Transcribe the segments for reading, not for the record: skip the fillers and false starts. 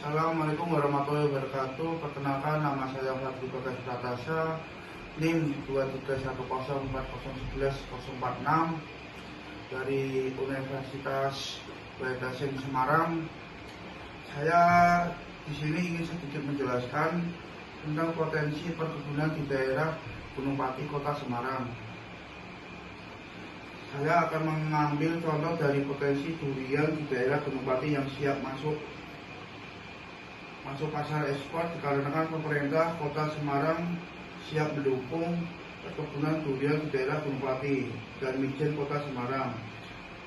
Assalamualaikum warahmatullahi wabarakatuh. Perkenalkan, nama saya Fadli Bagas Pratasa, NIM 23140401146 dari Universitas Baidasen Semarang. Saya di sini ingin sedikit menjelaskan tentang potensi perkebunan di daerah Gunung Pati, Kota Semarang. Saya akan mengambil contoh dari potensi durian di daerah Gunung Pati yang siap masuk pasar ekspor dikarenakan pemerintah Kota Semarang siap mendukung perkebunan durian di daerah Gunung Pati dan Mijen Kota Semarang.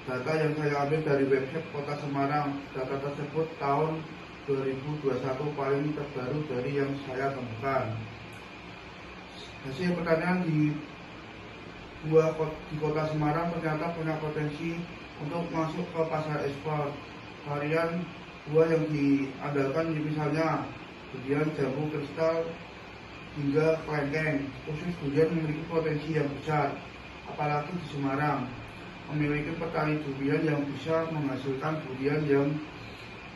Data yang saya ambil dari website Kota Semarang, data tersebut tahun 2021 paling terbaru dari yang saya temukan. Hasil pertanian di Kota Semarang ternyata punya potensi untuk masuk ke pasar ekspor. Varian buah yang diandalkan misalnya durian jambu kristal hingga kelengkeng. Khusus durian memiliki potensi yang besar, apalagi di Semarang memiliki petani durian yang bisa menghasilkan durian yang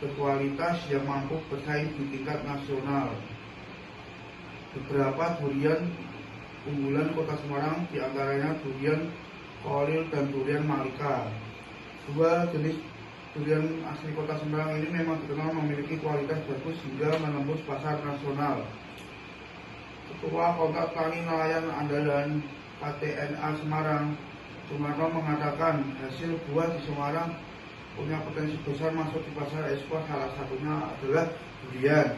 berkualitas yang mampu bersaing di tingkat nasional. Beberapa durian unggulan Kota Semarang diantaranya durian Kolil dan durian Malika. Dua jenis durian asli Kota Semarang ini memang dikenal memiliki kualitas bagus hingga menembus pasar nasional. Ketua Kontak Tani Nelayan Andalan KTNA Semarang, Sumarno, mengatakan hasil buah di Semarang punya potensi besar masuk di pasar ekspor, salah satunya adalah durian.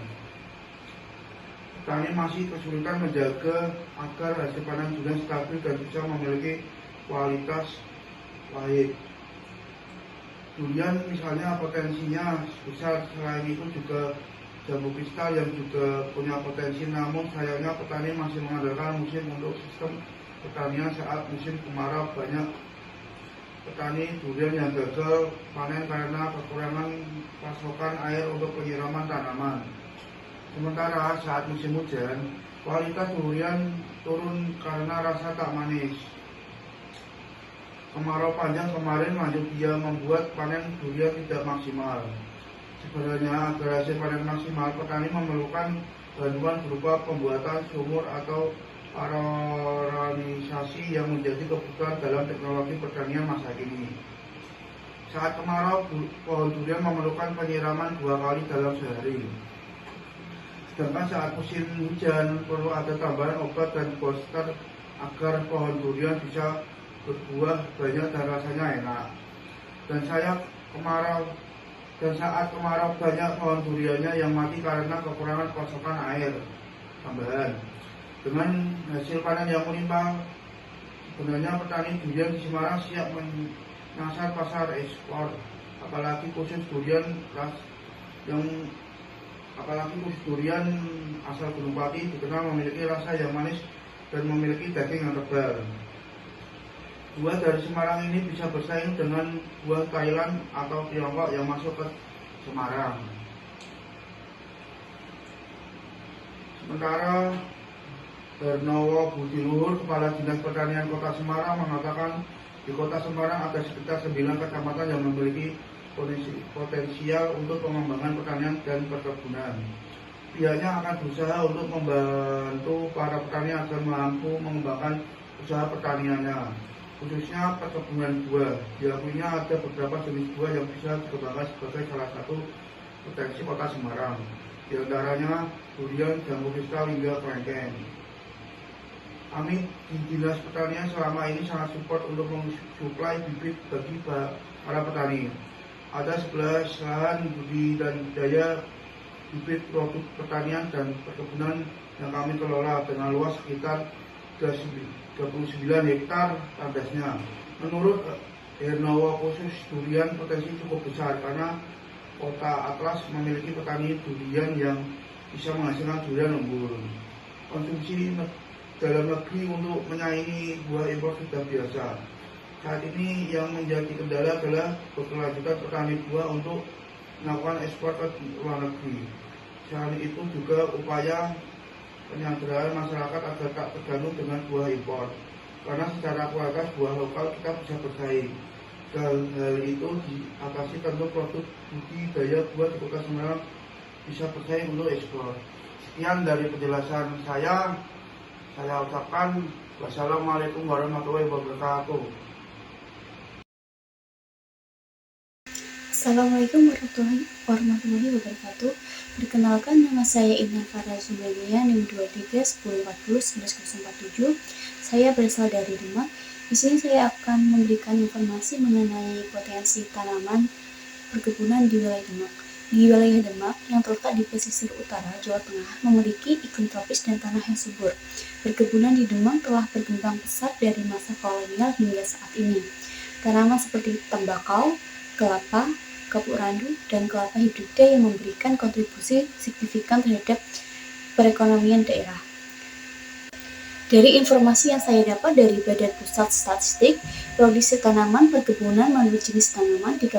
Petani masih kesulitan menjaga agar hasil panen durian stabil dan bisa memiliki kualitas baik. Durian misalnya potensinya besar, selain itu juga jambu kristal yang juga punya potensi, namun sayangnya petani masih mengandalkan musim untuk sistem pertanian saat musim kemarau. Banyak petani durian yang gagal panen karena kekurangan pasokan air untuk penyiraman tanaman. Sementara saat musim hujan, kualitas durian turun karena rasa tak manis. Kemarau panjang kemarin lanjut dia membuat panen durian tidak maksimal. Sebenarnya agar hasil panen maksimal, petani memerlukan bantuan berupa pembuatan sumur atau aeronisasi yang menjadi kebutuhan dalam teknologi pertanian masa kini. Saat kemarau, pohon durian memerlukan penyiraman 2 kali dalam sehari. Sedangkan saat musim hujan perlu ada tambahan obat dan booster agar pohon durian bisa berbuah banyak dan rasanya enak. Dan saat kemarau banyak pohon duriannya yang mati karena kekurangan pasokan air tambahan. Dengan hasil panen yang melimpah, sebenarnya petani durian di Semarang siap menyasar pasar ekspor, apalagi khusus durian asal Gunung Pati dikenal memiliki rasa yang manis dan memiliki daging yang tebal. Buah dari Semarang ini bisa bersaing dengan buah Thailand atau Tiongkok yang masuk ke Semarang. Sementara Hernowo Budiluhur, Kepala Dinas Pertanian Kota Semarang, mengatakan di Kota Semarang ada sekitar 9 kecamatan yang memiliki potensial untuk pengembangan pertanian dan perkebunan. Pihaknya akan berusaha untuk membantu para petani agar mampu mengembangkan usaha pertaniannya, khususnya perkebunan buah. Diakuinya ada beberapa jenis buah yang bisa dikembangkan sebagai salah satu potensi Kota Semarang, di antaranya durian, jambu kristal hingga kelengkeng. Kami di Dinas Pertanian selama ini sangat support untuk mensuplai bibit bagi para petani. Ada 11 lahan budidaya bibit produk pertanian dan perkebunan yang kami kelola dengan luas sekitar 39 hektar tandasnya. Menurut Hernowo, khusus durian potensi cukup besar karena Kota Atlas memiliki petani durian yang bisa menghasilkan durian unggul. Konsumsi dalam negeri untuk menyaingi buah impor sudah biasa. Saat ini yang menjadi kendala adalah keberlanjutan petani buah untuk melakukan ekspor ke luar negeri. Selain itu juga upaya penyanderaan masyarakat agar tak tergantung dengan buah impor, karena secara kualitas buah lokal kita bisa bersaing. Hal itu diatasi tentu produk budidaya buah di Kota Semarang bisa bersaing untuk ekspor. Sekian dari penjelasan saya ucapkan wassalamualaikum warahmatullahi wabarakatuh. Assalamualaikum warahmatullahi wabarakatuh. Perkenalkan, nama saya Inna Farah Zubaria, NIM 23 1040 1147. Saya berasal dari Demak. Di sini saya akan memberikan informasi mengenai potensi tanaman perkebunan di wilayah Demak. Di wilayah Demak yang terletak di pesisir utara Jawa Tengah memiliki iklim tropis dan tanah yang subur. Perkebunan di Demak telah berkembang pesat dari masa kolonial hingga saat ini. Tanaman seperti tembakau, kelapa, kapuk randu, dan kelapa hibrida yang memberikan kontribusi signifikan terhadap perekonomian daerah. Dari informasi yang saya dapat dari Badan Pusat Statistik, produksi tanaman perkebunan menurut jenis tanaman di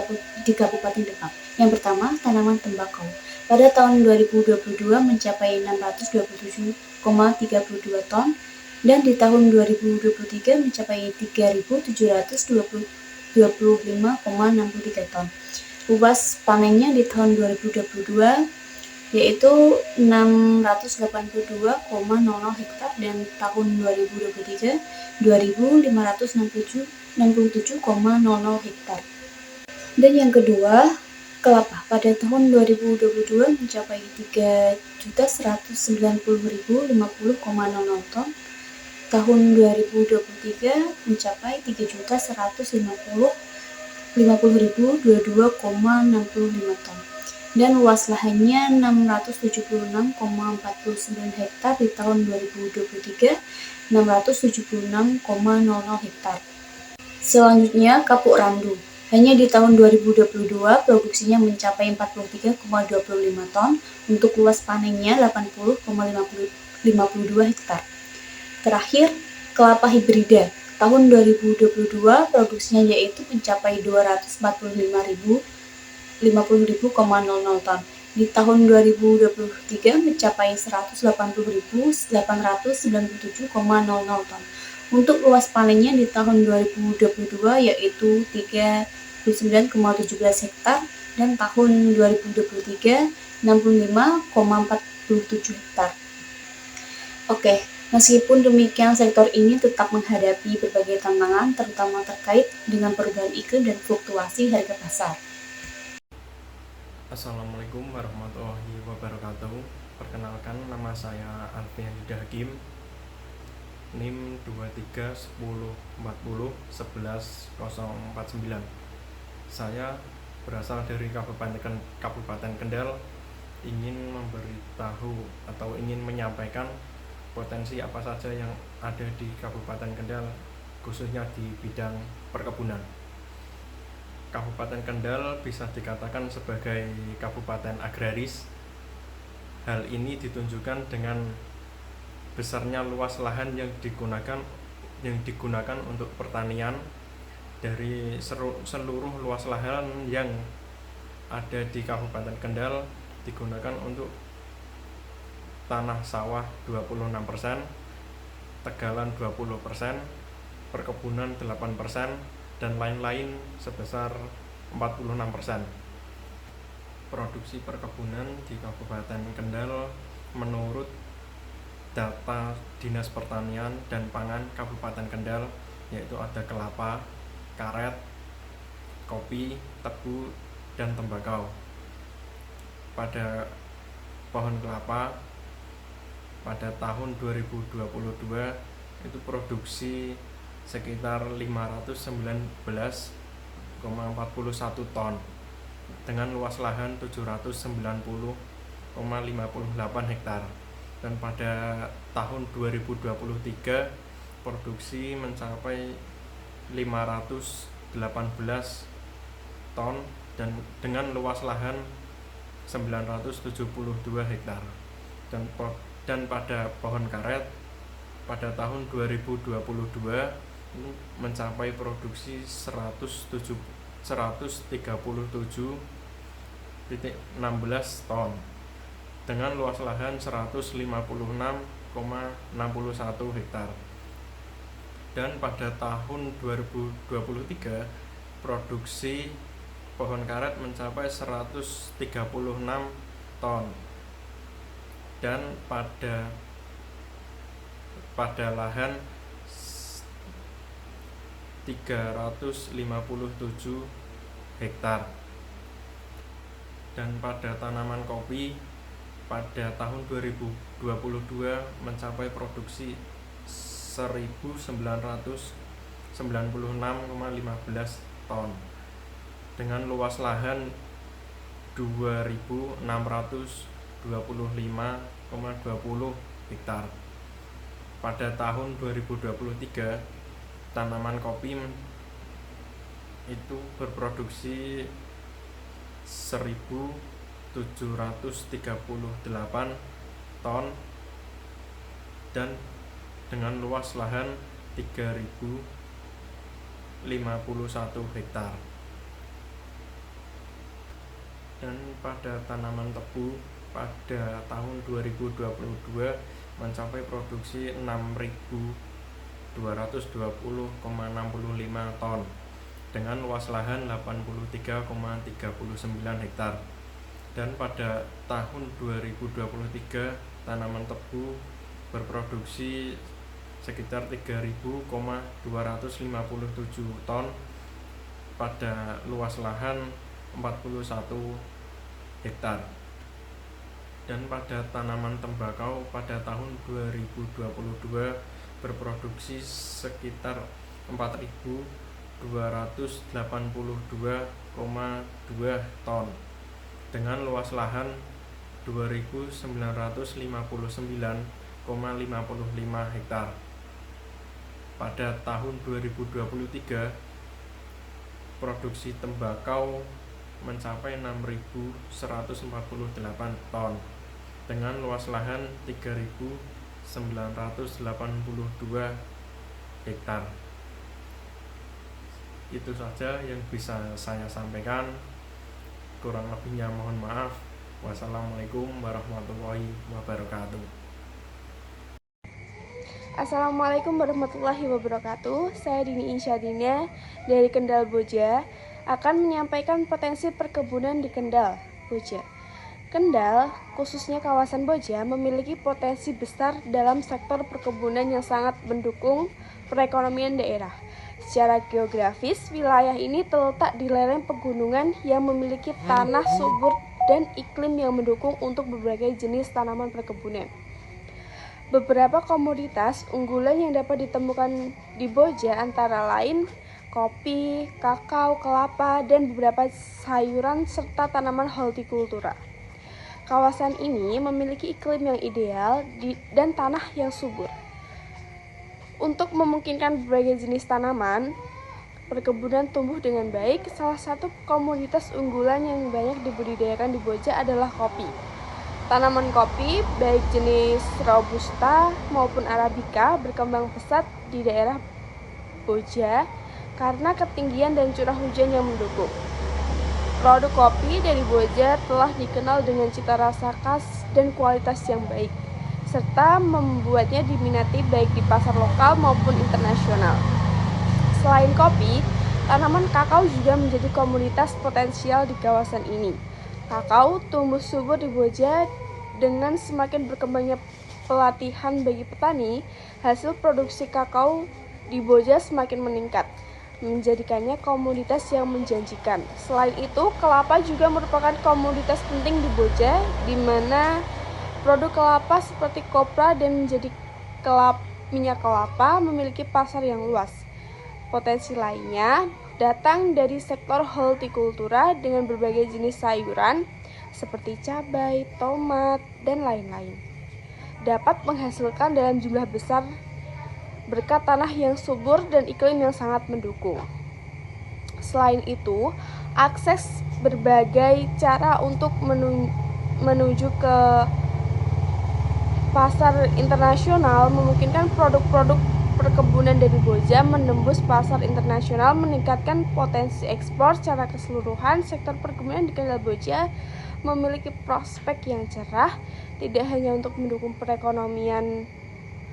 Kabupaten Demak. Yang pertama, tanaman tembakau. Pada tahun 2022 mencapai 627,32 ton dan di tahun 2023 mencapai 3.725,63 ton. Luas panennya di tahun 2022 yaitu 682,00 hektar dan tahun 2023 2.567,00 hektar. Dan yang kedua, kelapa pada tahun 2022 mencapai 3.190.050,00 ton. Tahun 2023 mencapai 3.150.022,65 ton. Dan luas lahannya 676,49 hektar di tahun 2023, 676,00 hektar. Selanjutnya, kapuk randu. Hanya di tahun 2022 produksinya mencapai 43,25 ton untuk luas panennya 80,52 hektar. Terakhir, kelapa hibrida. Tahun 2022 produksinya yaitu mencapai 245.050,00 ton. Di tahun 2023 mencapai 180.897,00 ton. Untuk luas panennya di tahun 2022 yaitu 39,17 hektar dan tahun 2023 65,47 hektar. Oke, meskipun demikian sektor ini tetap menghadapi berbagai tantangan terutama terkait dengan perubahan iklim dan fluktuasi harga pasar. Assalamualaikum warahmatullahi wabarakatuh. Perkenalkan, nama saya Alfian Yuda Hakim, NIM 23 1040 11 049. Saya berasal dari Kabupaten Kendal, ingin memberitahu atau ingin menyampaikan potensi apa saja yang ada di Kabupaten Kendal, khususnya di bidang perkebunan. Kabupaten Kendal bisa dikatakan sebagai kabupaten agraris. Hal ini ditunjukkan dengan besarnya luas lahan yang digunakan untuk pertanian. Dari seluruh luas lahan yang ada di Kabupaten Kendal digunakan untuk tanah sawah 26%, tegalan 20%, perkebunan 8%, dan lain-lain sebesar 46%. Produksi perkebunan di Kabupaten Kendal menurut data Dinas Pertanian dan Pangan Kabupaten Kendal yaitu ada kelapa, karet, kopi, tebu, dan tembakau. Pada pohon kelapa pada tahun 2022 itu produksi sekitar 519,41 ton dengan luas lahan 790,58 hektar. Dan pada tahun 2023 produksi mencapai 518 ton dan dengan luas lahan 972 hektar. Dan pada pohon karet pada tahun 2022 mencapai produksi 137,16 ton dengan luas lahan 156,61 hektar. Dan pada tahun 2023 produksi pohon karet mencapai 136,16 ton. Dan pada lahan 357 hektar. Dan pada tanaman kopi pada tahun 2022 mencapai produksi 1996,15 ton dengan luas lahan 2625,20 hektar. Pada tahun 2023 tanaman kopi itu berproduksi 1738 ton dan dengan luas lahan 3051 hektar. Dan pada tanaman tebu pada tahun 2022 mencapai produksi 6.220,65 ton dengan luas lahan 83,39 hektar. Dan pada tahun 2023 tanaman tebu berproduksi sekitar 3.257 ton pada luas lahan 41 hektar. Dan pada tanaman tembakau pada tahun 2022 berproduksi sekitar 4.282,2 ton dengan luas lahan 2.959,55 hektar. Pada tahun 2023 produksi tembakau mencapai 6.148 ton dengan luas lahan 3.982 hektar. Itu saja yang bisa saya sampaikan. Kurang lebihnya mohon maaf. Wassalamualaikum warahmatullahi wabarakatuh. Assalamualaikum warahmatullahi wabarakatuh. Saya Dini Insyadina dari Kendal Boja akan menyampaikan potensi perkebunan di Kendal Boja. Kendal, khususnya kawasan Boja, memiliki potensi besar dalam sektor perkebunan yang sangat mendukung perekonomian daerah. Secara geografis, wilayah ini terletak di lereng pegunungan yang memiliki tanah subur dan iklim yang mendukung untuk berbagai jenis tanaman perkebunan. Beberapa komoditas unggulan yang dapat ditemukan di Boja antara lain kopi, kakao, kelapa, dan beberapa sayuran serta tanaman hortikultura. Kawasan ini memiliki iklim yang ideal dan tanah yang subur. Untuk memungkinkan berbagai jenis tanaman, perkebunan tumbuh dengan baik. Salah satu komoditas unggulan yang banyak dibudidayakan di Boja adalah kopi. Tanaman kopi, baik jenis Robusta maupun Arabica, berkembang pesat di daerah Boja karena ketinggian dan curah hujan yang mendukung. Produk kopi dari Boja telah dikenal dengan cita rasa khas dan kualitas yang baik, serta membuatnya diminati baik di pasar lokal maupun internasional. Selain kopi, tanaman kakao juga menjadi komoditas potensial di kawasan ini. Kakao tumbuh subur di Boja. Dengan semakin berkembangnya pelatihan bagi petani, hasil produksi kakao di Boja semakin meningkat, menjadikannya komoditas yang menjanjikan. Selain itu, kelapa juga merupakan komoditas penting di Boja, di mana produk kelapa seperti kopra dan menjadi minyak kelapa memiliki pasar yang luas. Potensi lainnya datang dari sektor hortikultura dengan berbagai jenis sayuran seperti cabai, tomat, dan lain-lain. Dapat menghasilkan dalam jumlah besar berkat tanah yang subur dan iklim yang sangat mendukung. Selain itu, akses berbagai cara untuk menuju ke pasar internasional memungkinkan produk-produk perkebunan dari Boja menembus pasar internasional, meningkatkan potensi ekspor. Secara keseluruhan, sektor perkebunan di Kendal Boja memiliki prospek yang cerah, tidak hanya untuk mendukung perekonomian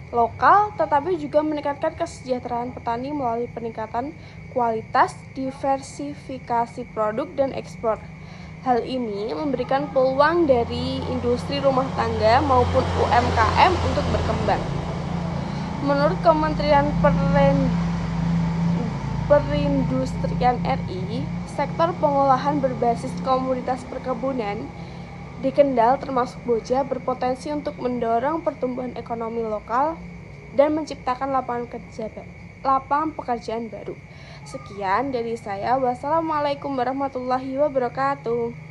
lokal, tetapi juga meningkatkan kesejahteraan petani melalui peningkatan kualitas, diversifikasi produk, dan ekspor. Hal ini memberikan peluang dari industri rumah tangga maupun UMKM untuk berkembang. Menurut Kementerian Perindustrian RI, sektor pengolahan berbasis komoditas perkebunan di Kendal termasuk Boja berpotensi untuk mendorong pertumbuhan ekonomi lokal dan menciptakan lapangan pekerjaan baru. Sekian dari saya. Wassalamualaikum warahmatullahi wabarakatuh.